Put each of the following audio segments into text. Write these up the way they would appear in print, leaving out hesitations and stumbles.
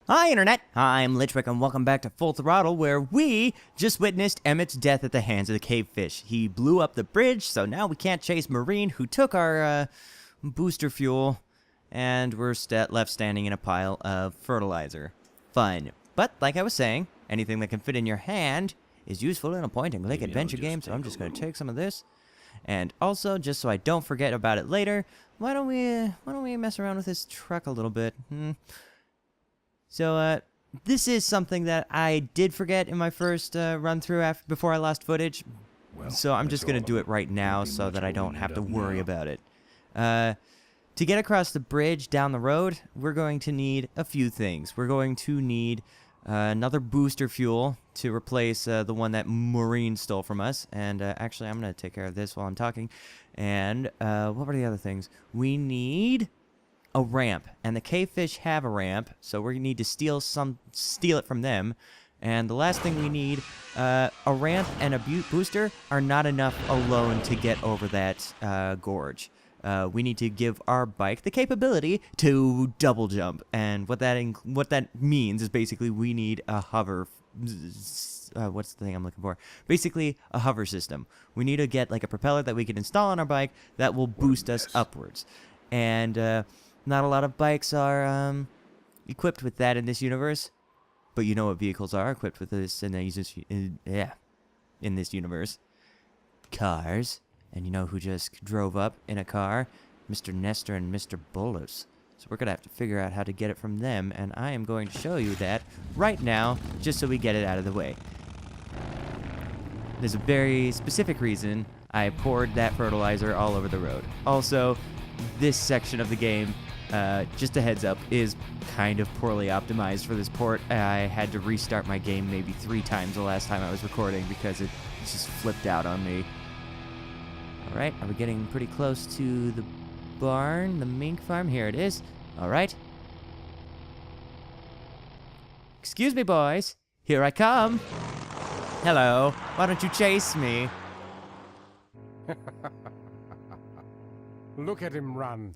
Hi, Internet! I'm Litchwick, and welcome back to Full Throttle, where we just witnessed Emmett's death at the hands of the cavefish. He blew up the bridge, so now we can't chase Marine, who took our booster fuel, and we're left standing in a pile of fertilizer. Fun. But, like I was saying, anything that can fit in your hand is useful in a point-and-click adventure game, so I'm just going to take some of this. And also, just so I don't forget about it later, why don't we mess around with this truck a little bit? So, this is something that I did forget in my first run-through before I lost footage. Well, so I'm just going to do it right now so that I don't have to worry about it. To get across the bridge down the road, we're going to need a few things. We're going to need another booster fuel to replace the one that Maureen stole from us. And actually, I'm going to take care of this while I'm talking. And what were the other things? We need a ramp, and the cavefish have a ramp, so we need to steal it from them. And the last thing we need, a ramp and a booster are not enough alone to get over that gorge. We need to give our bike the capability to double jump, and what that means is basically we need a hover. What's the thing I'm looking for? Basically, a hover system. We need to get like a propeller that we can install on our bike that will boost us upwards, and not a lot of bikes are equipped with that in this universe, but you know what vehicles are equipped with this in this universe? Cars. And you know who just drove up in a car? Mr. Nestor and Mr. Bolus. So we're going to have to figure out how to get it from them, and I am going to show you that right now, just so we get it out of the way. There's a very specific reason I poured that fertilizer all over the road. Also, this section of the game, just a heads up, is kind of poorly optimized for this port. I had to restart my game maybe 3 times the last time I was recording because it just flipped out on me. Alright, are we getting pretty close to the barn, the mink farm? Here it is. Alright. Excuse me, boys. Here I come. Hello. Why don't you chase me? Look at him run.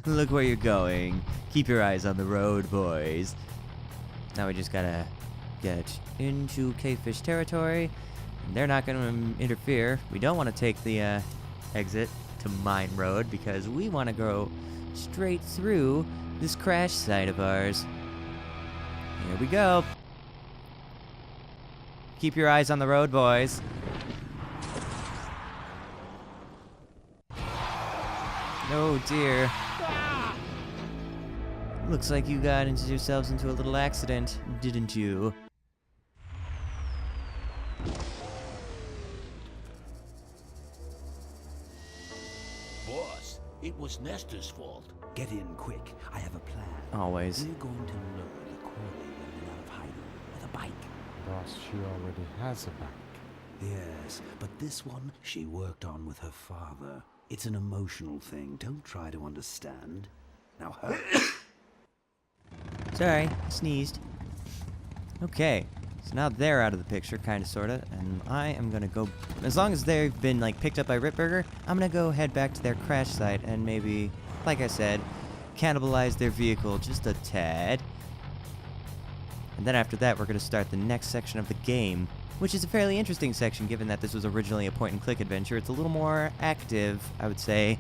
Look where you're going. Keep your eyes on the road, boys. Now we just gotta get into cavefish territory. They're not going to interfere. We don't want to take the exit to Mine Road because we want to go straight through this crash site of ours. Here we go. Keep your eyes on the road, boys. Oh dear. Looks like you got yourselves into a little accident, didn't you? Boss, it was Nestor's fault. Get in quick. I have a plan. Always. We're going to lure the Corley women out of hiding with a bike. Boss, she already has a bike. Yes, but this one she worked on with her father. It's an emotional thing. Don't try to understand. Now hurry. Sorry, I sneezed. Okay, so now they're out of the picture, kind of, sort of, and I am going to go, as long as they've been, like, picked up by Ripburger, I'm going to go head back to their crash site and maybe, like I said, cannibalize their vehicle just a tad. And then after that, we're going to start the next section of the game, which is a fairly interesting section, given that this was originally a point-and-click adventure. It's a little more active, I would say,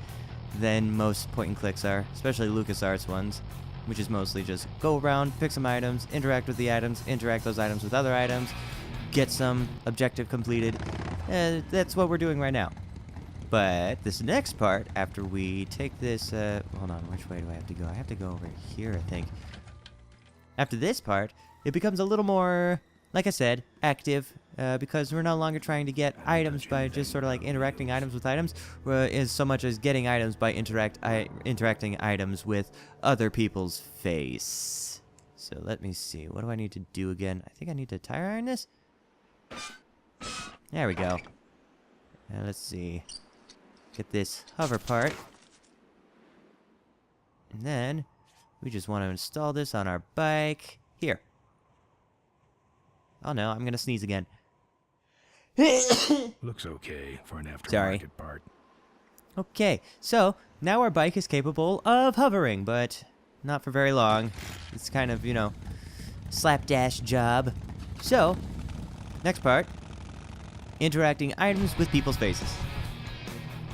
than most point-and-clicks are, especially LucasArts ones, which is mostly just go around, pick some items, interact with the items, interact those items with other items, get some objective completed. That's what we're doing right now. But this next part, after we take this, hold on, which way do I have to go? I have to go over here, I think. After this part, it becomes a little more, like I said, active, because we're no longer trying to get items by just sort of like interacting items with items, as so much as getting items by interacting items with other people's face. So let me see. What do I need to do again? I think I need to tire iron this. There we go. Now let's see. Get this hover part. And then we just want to install this on our bike. Here. Oh no, I'm going to sneeze again. Looks okay for an Sorry. aftermarket part. Okay, so now our bike is capable of hovering, but not for very long. It's kind of, you know, slapdash job. So, next part, interacting items with people's faces.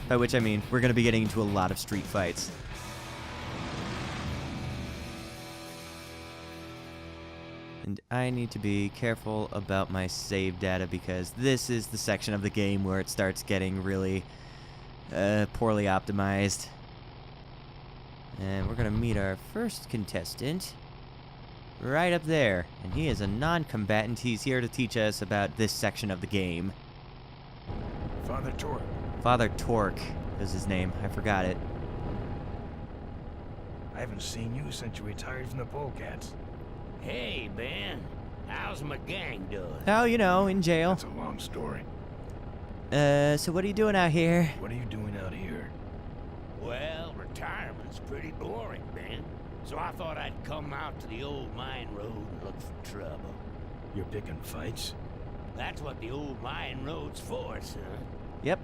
By which I mean, we're going to be getting into a lot of street fights. And I need to be careful about my save data because this is the section of the game where it starts getting really poorly optimized. And we're going to meet our first contestant right up there. And he is a non-combatant. He's here to teach us about this section of the game. Father Torque. Father Torque is his name. I forgot it. I haven't seen you since you retired from the Polecats. Hey, Ben. How's my gang doing? Oh, you know, in jail. That's a long story. So what are you doing out here? What are you doing out here? Well, retirement's pretty boring, Ben. So I thought I'd come out to the old mine road and look for trouble. You're picking fights? That's what the old mine road's for, son. Yep.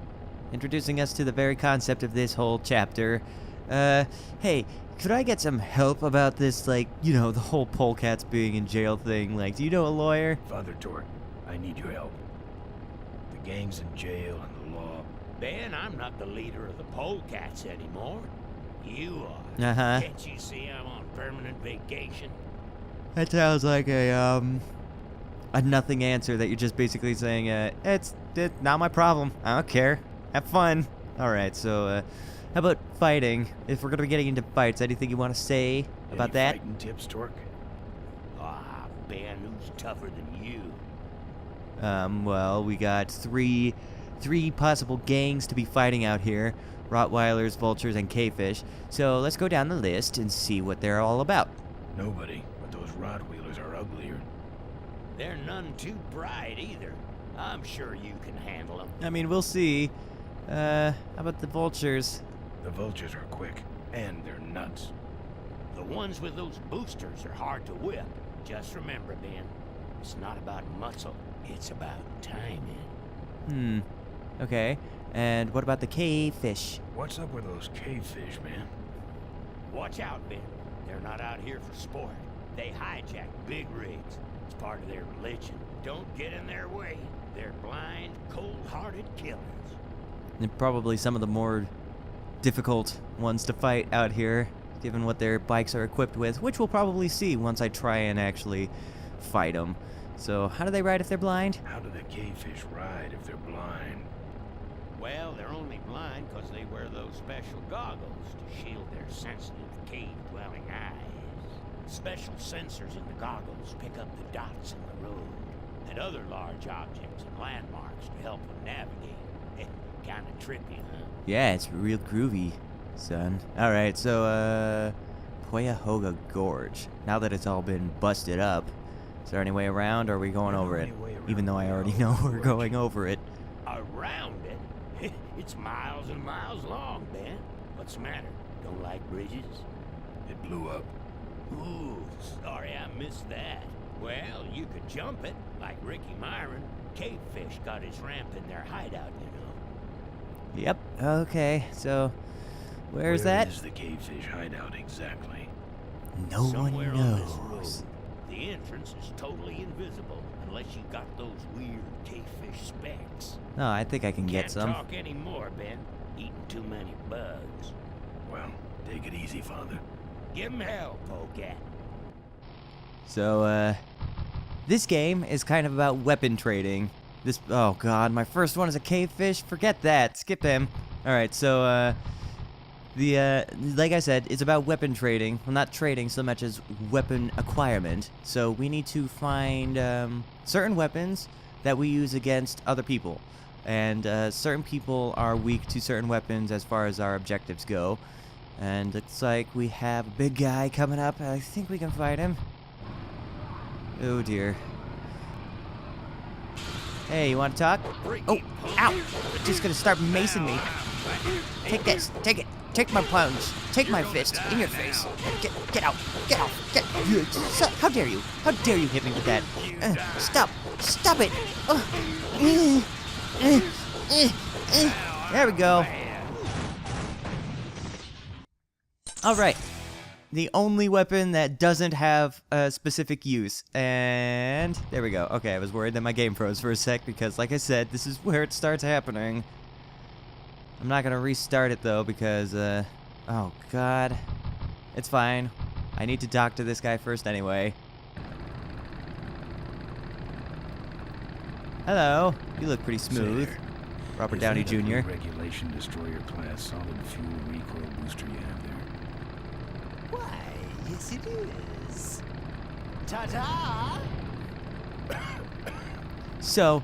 Introducing us to the very concept of this whole chapter. Hey, could I get some help about this, like, you know, the whole Polecats being in jail thing? Like, do you know a lawyer? Father Torque, I need your help. The gang's in jail and the law. Ben, I'm not the leader of the Polecats anymore. You are. Uh-huh. Can't you see I'm on permanent vacation? That sounds like a nothing answer that you're just basically saying, it's not my problem. I don't care. Have fun. Alright, so, how about fighting? If we're gonna be getting into fights, anything you want to say about Any that? fighting tips, Torque? Ah, Ben, who's tougher than you? Well, we got three possible gangs to be fighting out here. Rottweilers, vultures, and cavefish. So let's go down the list and see what they're all about. Nobody, but those Rottweilers are uglier. They're none too bright either. I'm sure you can handle them. I mean, we'll see. How about the vultures? The vultures are quick, and they're nuts. The ones with those boosters are hard to whip. Just remember, Ben, it's not about muscle, it's about timing. Okay. And what about the cavefish? What's up with those cavefish, man? Watch out, Ben. They're not out here for sport. They hijack big rigs. It's part of their religion. Don't get in their way. They're blind, cold-hearted killers. And probably some of the more difficult ones to fight out here, given what their bikes are equipped with, which we'll probably see once I try and actually fight them. So, how do they ride if they're blind? How do the cavefish ride if they're blind? Well, they're only blind because they wear those special goggles to shield their sensitive, cave-dwelling eyes. Special sensors in the goggles pick up the dots in the road and other large objects and landmarks to help them navigate. Kinda trippy, huh? Yeah, it's real groovy, son. Alright, so, Cuyahoga Gorge. Now that it's all been busted up, is there any way around, or are we going over it? Even though I already know we're going over it. Around it? It's miles and miles long, Ben. What's the matter? Don't like bridges? It blew up. Ooh, sorry I missed that. Well, you could jump it, like Ricky Myron. Cavefish got his ramp in their hideout, you know. Yep, okay, so, where's that? Where is the cavefish hideout exactly? No Somewhere one on this knows. road. The entrance is totally invisible unless you got those weird cavefish specs. No, I think I can get Can't some. talk anymore, Ben. Eating too many bugs. Well, take it easy, Father. Give 'em hell, Polecat. So, this game is kind of about weapon trading. Oh god, my first one is a cavefish? Forget that, skip him. Alright, so, like I said, it's about weapon trading. Well, not trading so much as weapon acquirement. So we need to find, certain weapons that we use against other people. And, certain people are weak to certain weapons as far as our objectives go. And looks like we have a big guy coming up. I think we can fight him. Oh dear. Hey, you want to talk? Oh, ow! Just gonna start macing me. Take this. Take it. Take my punch. Take my fist in your face. Get out. Get out. How dare you? How dare you hit me with that? Stop. Stop it. There we go. Alright. the only weapon that doesn't have a specific use. And there we go. Okay, I was worried that my game froze for a sec because, like I said, this is where it starts happening. I'm not gonna restart it though because, oh god. It's fine. I need to talk to this guy first anyway. Hello. You look pretty smooth. Robert Downey Jr. Regulation destroyer class solid fuel recoil booster you have there. Why, yes it is. Ta-ta! So,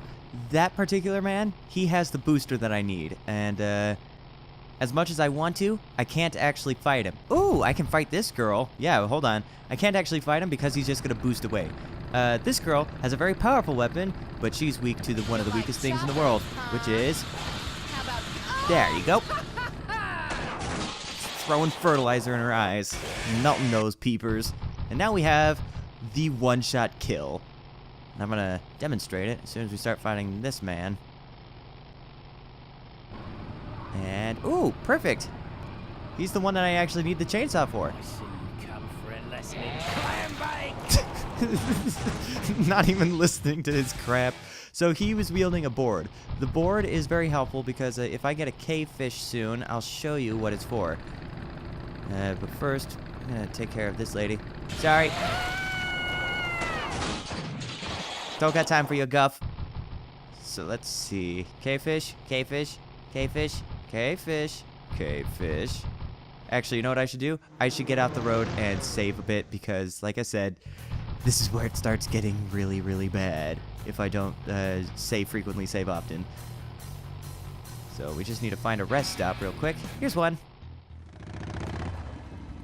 that particular man, he has the booster that I need, and as much as I want to, I can't actually fight him. Ooh, I can fight this girl. Yeah, hold on. I can't actually fight him because he's just gonna boost away. This girl has a very powerful weapon, but she's weak to one of the weakest things in the world, which is... There you go. Throwing fertilizer in her eyes, melting those peepers. And now we have the one-shot kill. And I'm gonna demonstrate it as soon as we start fighting this man. And, ooh, perfect. He's the one that I actually need the chainsaw for. I see you come for a lesson in clam bake. Not even listening to his crap. So he was wielding a board. The board is very helpful because if I get a cave fish soon, I'll show you what it's for. But first, I'm gonna take care of this lady. Sorry. Don't got time for your guff. So let's see. Cavefish, cavefish, cavefish, cavefish, cavefish. Actually, you know what I should do? I should get out the road and save a bit because, like I said, this is where it starts getting really, really bad if I don't save frequently, save often. So we just need to find a rest stop real quick. Here's one.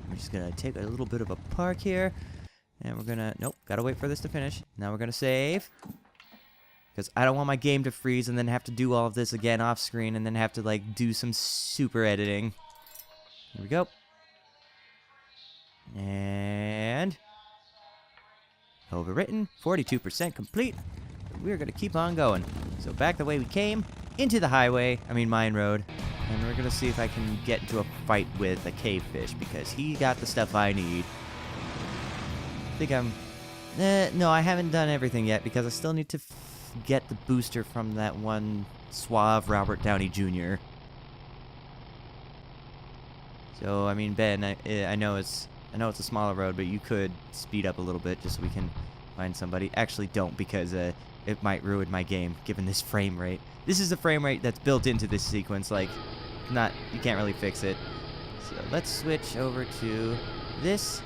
I'm just gonna take a little bit of a park here. And we're gonna, nope, gotta wait for this to finish. Now we're gonna save. Because I don't want my game to freeze and then have to do all of this again off screen and then have to, like, do some super editing. Here we go. And... overwritten, 42% complete. We're gonna keep on going. So back the way we came, into the highway, mine road. And we're gonna see if I can get into a fight with a cavefish because he got the stuff I need. I think I'm... no, I haven't done everything yet because I still need to get the booster from that one suave Robert Downey Jr. So, Ben, I know it's a smaller road, but you could speed up a little bit just so we can find somebody. Actually, don't because it might ruin my game given this frame rate. This is the frame rate that's built into this sequence. Like, you can't really fix it. So let's switch over to this.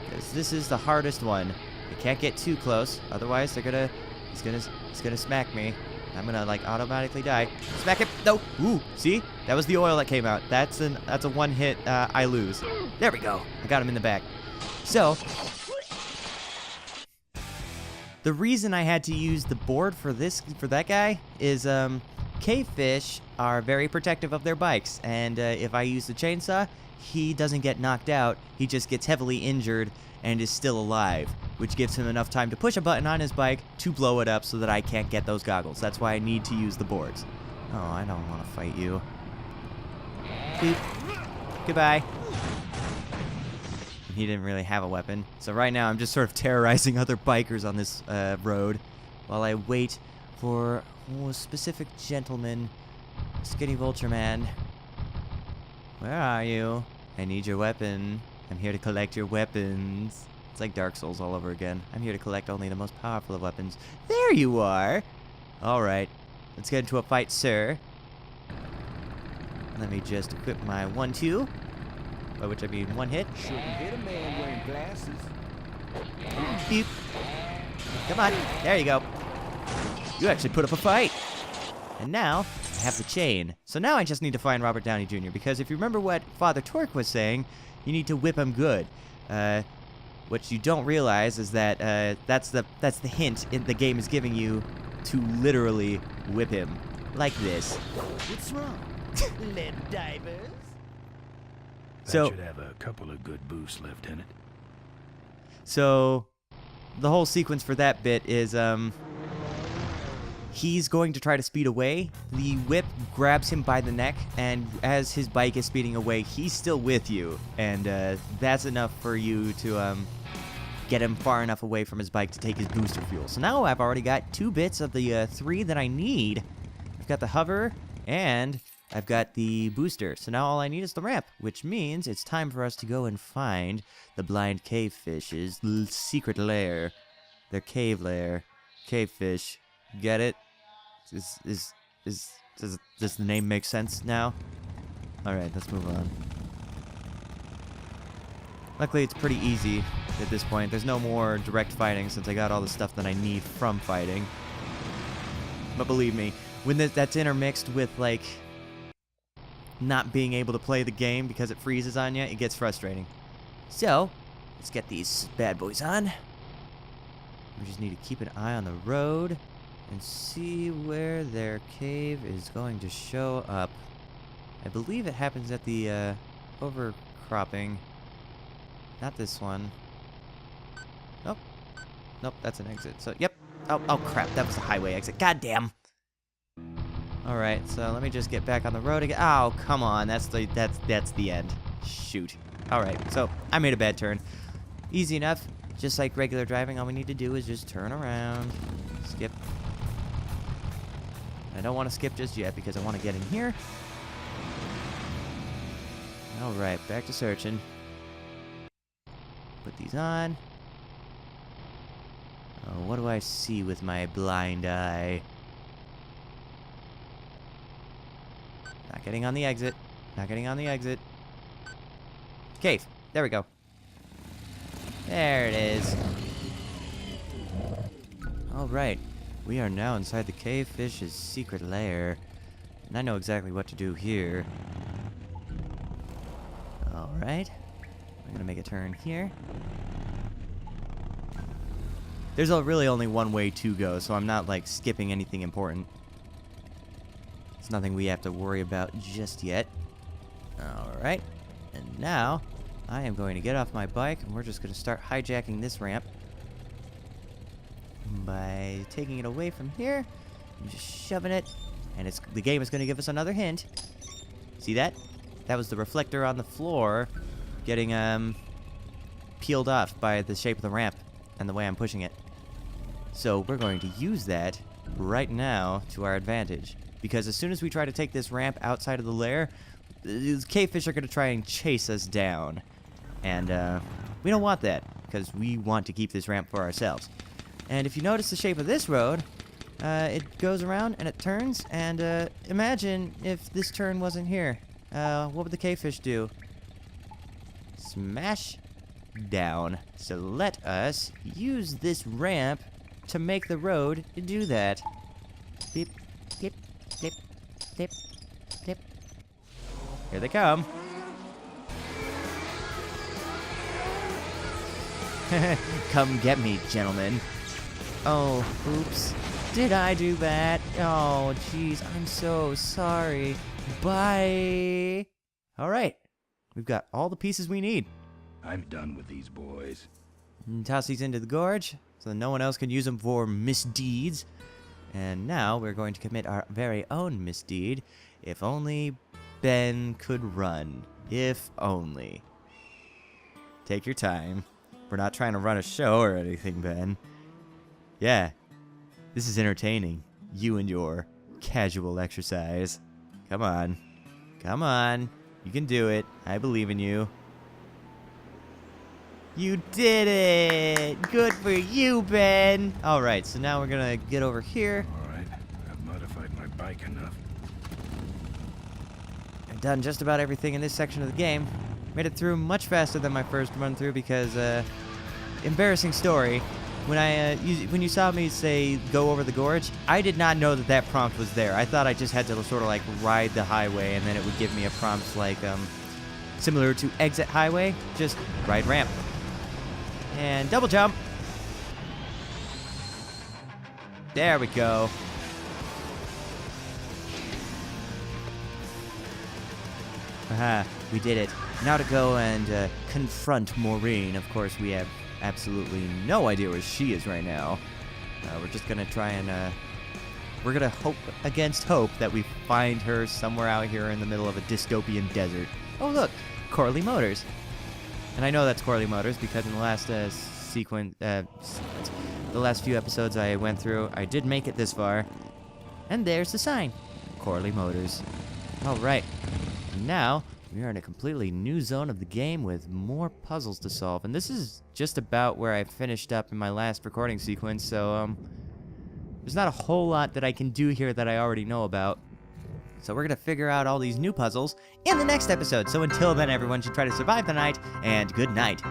Because this is the hardest one. You can't get too close, otherwise he's gonna smack me. I'm gonna like automatically die. Smack him! No! Ooh, see? That was the oil that came out. That's a one hit I lose. There we go. I got him in the back. So the reason I had to use the board for that guy is cavefish are very protective of their bikes, and if I use the chainsaw, he doesn't get knocked out, he just gets heavily injured and is still alive, which gives him enough time to push a button on his bike to blow it up so that I can't get those goggles. That's why I need to use the boards. Oh, I don't want to fight you. Beep. Goodbye. He didn't really have a weapon, so right now I'm just sort of terrorizing other bikers on this road while I wait for a specific gentleman, Skinny Vulture Man. Where are you? I need your weapon. I'm here to collect your weapons. It's like Dark Souls all over again. I'm here to collect only the most powerful of weapons. There you are! Alright, let's get into a fight, sir. Let me just equip my 1-2, by which I mean one hit. Shouldn't hit a man wearing glasses. Beep. Come on, there you go. You actually put up a fight. And now, I have the chain. So now I just need to find Robert Downey Jr. Because if you remember what Father Torque was saying, you need to whip him good. What you don't realize is that that's the hint the game is giving you to literally whip him. Like this. What's wrong? Lead divers? That should have a couple of good boosts left in it. So, the whole sequence for that bit is, he's going to try to speed away. The whip grabs him by the neck, and as his bike is speeding away, he's still with you. And that's enough for you to get him far enough away from his bike to take his booster fuel. So now I've already got 2 bits of the 3 that I need. I've got the hover, and I've got the booster. So now all I need is the ramp, which means it's time for us to go and find the blind cave fish's secret lair. Their cave lair. Cave fish. Get it? Does the name make sense now? Alright, let's move on. Luckily, it's pretty easy at this point. There's no more direct fighting since I got all the stuff that I need from fighting. But believe me, when that's intermixed with, like, not being able to play the game because it freezes on you, it gets frustrating. So, let's get these bad boys on. We just need to keep an eye on the road and see where their cave is going to show up. I believe it happens at the overcropping. Not this one. Nope. Nope, that's an exit. So, yep. Oh crap, that was the highway exit. God damn. Alright, so let me just get back on the road again. Oh, come on. That's the end. Shoot. Alright, so I made a bad turn. Easy enough. Just like regular driving, all we need to do is just turn around. Skip. I don't want to skip just yet because I want to get in here. Alright, back to searching. Put these on. Oh, what do I see with my blind eye? Not getting on the exit. Not getting on the exit. Cave. There we go. There it is. Alright. We are now inside the cave fish's secret lair. And I know exactly what to do here. Alright. I'm gonna make a turn here. There's really only one way to go, so I'm not, like, skipping anything important. It's nothing we have to worry about just yet. Alright. And now, I am going to get off my bike, and we're just going to start hijacking this ramp. By taking it away from here, and just shoving it. And the game is going to give us another hint. See that? That was the reflector on the floor getting peeled off by the shape of the ramp and the way I'm pushing it. So we're going to use that right now to our advantage. Because as soon as we try to take this ramp outside of the lair, the cave fish are going to try and chase us down. And we don't want that, because we want to keep this ramp for ourselves. And if you notice the shape of this road, it goes around and it turns. And imagine if this turn wasn't here. What would the cave fish do? Smash down. So let us use this ramp to make the road do that. Beep, beep, beep, beep, beep. Here they come. Come get me, gentlemen. Oh, oops. Did I do that? Oh, jeez. I'm so sorry. Bye. All right. We've got all the pieces we need. I'm done with these boys. And toss these into the gorge so that no one else can use them for misdeeds. And now we're going to commit our very own misdeed. If only Ben could run. If only. Take your time. We're not trying to run a show or anything, Ben. Yeah. This is entertaining. You and your casual exercise. Come on. Come on. You can do it. I believe in you. You did it! Good for you, Ben! Alright, so now we're gonna get over here. Alright, I've modified my bike enough. I've done just about everything in this section of the game. Made it through much faster than my first run through because, embarrassing story. When you saw me say go over the gorge, I did not know that that prompt was there. I thought I just had to sort of like ride the highway and then it would give me a prompt like, similar to exit highway, just ride ramp. And double jump. There we go. Aha, we did it. Now to go and confront Maureen. Of course, we have absolutely no idea where she is right now. We're just gonna try and we're gonna hope against hope that we find her somewhere out here in the middle of a dystopian desert. Oh look, Corley Motors. And I know that's Corley Motors because in the last the last few episodes I went through, I did make it this far. And there's the sign, Corley Motors. All right, and now we are in a completely new zone of the game with more puzzles to solve. And this is just about where I finished up in my last recording sequence, so there's not a whole lot that I can do here that I already know about. So we're gonna figure out all these new puzzles in the next episode. So until then, everyone should try to survive the night, and good night.